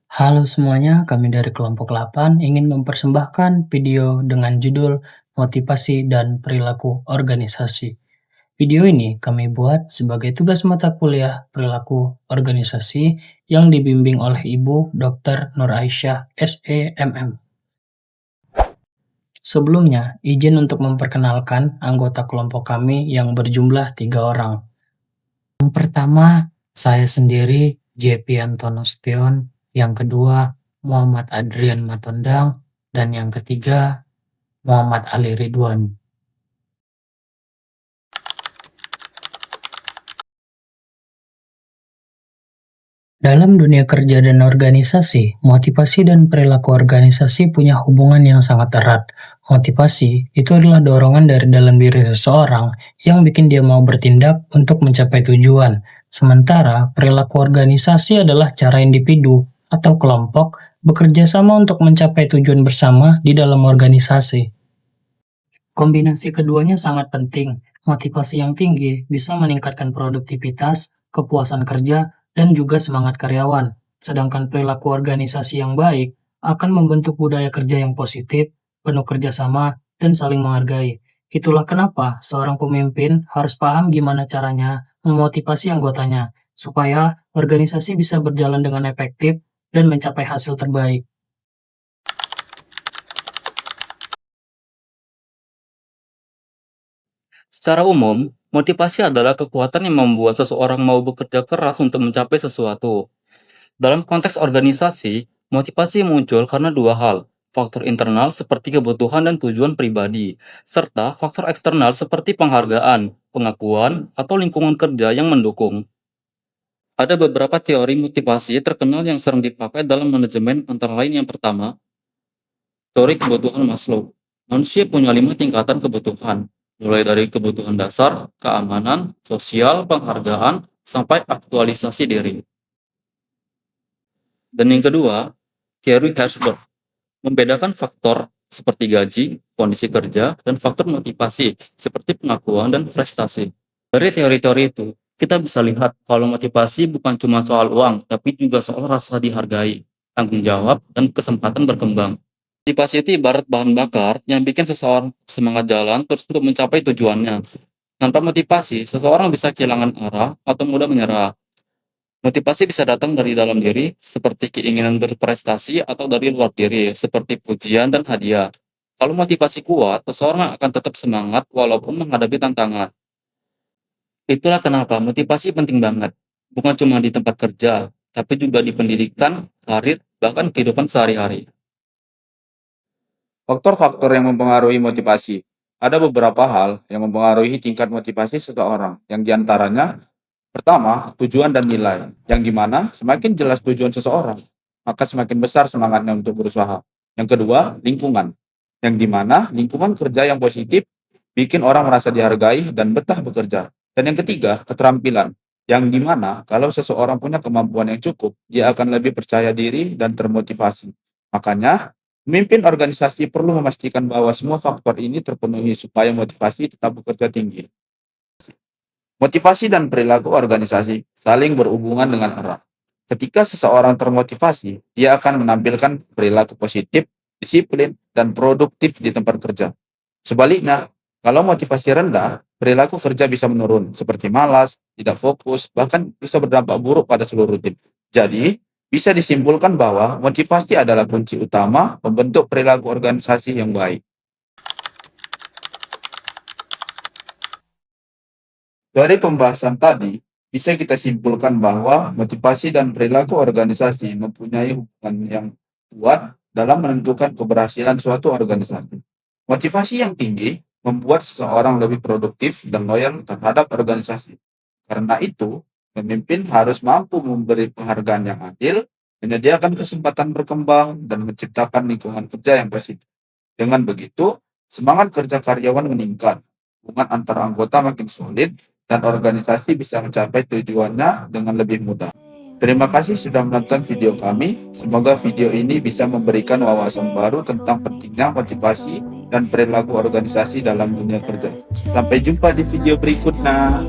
Halo semuanya, kami dari kelompok 8 ingin mempersembahkan video dengan judul Motivasi dan Perilaku Organisasi. Video ini kami buat sebagai tugas mata kuliah Perilaku Organisasi yang dibimbing oleh Ibu Dr. Nur Aisyah, SEMM. Sebelumnya, izin untuk memperkenalkan anggota kelompok kami yang berjumlah 3 orang. Yang pertama, saya sendiri, JP Antonos Pion. Yang kedua, Muhammad Adrian Matondang. Dan yang ketiga, Muhammad Ali Ridwan. Dalam dunia kerja dan organisasi, motivasi dan perilaku organisasi punya hubungan yang sangat erat. Motivasi itu adalah dorongan dari dalam diri seseorang yang bikin dia mau bertindak untuk mencapai tujuan. Sementara perilaku organisasi adalah cara individu atau kelompok bekerja sama untuk mencapai tujuan bersama di dalam organisasi. Kombinasi keduanya sangat penting. Motivasi yang tinggi bisa meningkatkan produktivitas, kepuasan kerja, dan juga semangat karyawan. Sedangkan perilaku organisasi yang baik akan membentuk budaya kerja yang positif, penuh kerjasama, dan saling menghargai. Itulah kenapa seorang pemimpin harus paham gimana caranya memotivasi anggotanya, supaya organisasi bisa berjalan dengan efektif dan mencapai hasil terbaik. Secara umum, motivasi adalah kekuatan yang membuat seseorang mau bekerja keras untuk mencapai sesuatu. Dalam konteks organisasi, motivasi muncul karena dua hal, faktor internal seperti kebutuhan dan tujuan pribadi, serta faktor eksternal seperti penghargaan, pengakuan, atau lingkungan kerja yang mendukung. Ada beberapa teori motivasi terkenal yang sering dipakai dalam manajemen, antara lain yang pertama, teori kebutuhan Maslow. Manusia punya 5 tingkatan kebutuhan, mulai dari kebutuhan dasar, keamanan, sosial, penghargaan, sampai aktualisasi diri. Dan yang kedua, teori Herzberg membedakan faktor seperti gaji, kondisi kerja, dan faktor motivasi seperti pengakuan dan prestasi. Dari teori-teori itu, kita bisa lihat kalau motivasi bukan cuma soal uang, tapi juga soal rasa dihargai, tanggung jawab, dan kesempatan berkembang. Motivasi itu ibarat bahan bakar yang bikin seseorang semangat jalan terus untuk mencapai tujuannya. Tanpa motivasi, seseorang bisa kehilangan arah atau mudah menyerah. Motivasi bisa datang dari dalam diri, seperti keinginan berprestasi, atau dari luar diri, seperti pujian dan hadiah. Kalau motivasi kuat, seseorang akan tetap semangat walaupun menghadapi tantangan. Itulah kenapa motivasi penting banget. Bukan cuma di tempat kerja, tapi juga di pendidikan, karir, bahkan kehidupan sehari-hari. Faktor-faktor yang mempengaruhi motivasi. Ada beberapa hal yang mempengaruhi tingkat motivasi seseorang, yang diantaranya pertama, tujuan dan nilai, yang dimana semakin jelas tujuan seseorang, maka semakin besar semangatnya untuk berusaha. Yang kedua, lingkungan, yang dimana lingkungan kerja yang positif bikin orang merasa dihargai dan betah bekerja. Dan yang ketiga, keterampilan, yang dimana kalau seseorang punya kemampuan yang cukup, dia akan lebih percaya diri dan termotivasi. Makanya, pemimpin organisasi perlu memastikan bahwa semua faktor ini terpenuhi supaya motivasi tetap bekerja tinggi. Motivasi dan perilaku organisasi saling berhubungan dengan erat. Ketika seseorang termotivasi, dia akan menampilkan perilaku positif, disiplin, dan produktif di tempat kerja. Sebaliknya, kalau motivasi rendah, perilaku kerja bisa menurun, seperti malas, tidak fokus, bahkan bisa berdampak buruk pada seluruh tim. Jadi, bisa disimpulkan bahwa motivasi adalah kunci utama membentuk perilaku organisasi yang baik. Dari pembahasan tadi, bisa kita simpulkan bahwa motivasi dan perilaku organisasi mempunyai hubungan yang kuat dalam menentukan keberhasilan suatu organisasi. Motivasi yang tinggi membuat seseorang lebih produktif dan loyal terhadap organisasi. Karena itu, pemimpin harus mampu memberi penghargaan yang adil, menyediakan kesempatan berkembang, dan menciptakan lingkungan kerja yang positif. Dengan begitu, semangat kerja karyawan meningkat, hubungan antar anggota makin solid, dan organisasi bisa mencapai tujuannya dengan lebih mudah. Terima kasih sudah menonton video kami. Semoga video ini bisa memberikan wawasan baru tentang pentingnya motivasi dan perilaku organisasi dalam dunia kerja. Sampai jumpa di video berikutnya.